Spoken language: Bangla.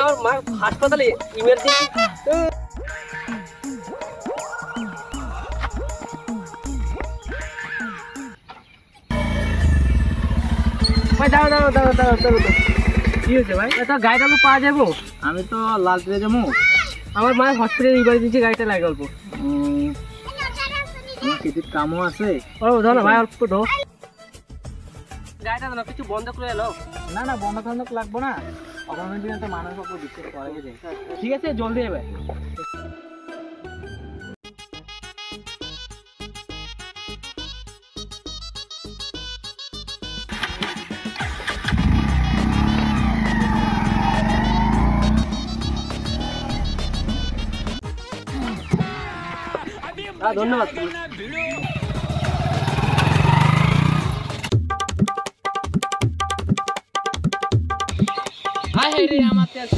আমার মা হাসপাতালে ইমার্জেন্সি। ভাই দাঁড়াও দাঁড়াও দাঁড়াও দাঁড়াও দাঁড়াও। কি হয়েছে ভাই? তোর গাড়িটা পাওয়া যাবো? আমি তো লাল ট্রে যাবো। আমার মায়ের হসপিটালে ইমার্জেন্সি গাড়িটা লাগে অল্প। আমার কিছু কামও আছে। ও ধরো ভাই অল্প ধো। গাড়িটা না কিছু বন্ধ করে এলো। না না বন্ধ বন্ধ লাগবো না, অনেক দিন তো মানুষ উপর বিশ্বাস করা যায়। ঠিক আছে জলদি যাবে। ধন্যবাদ। হ্যাঁ রে আমার তেল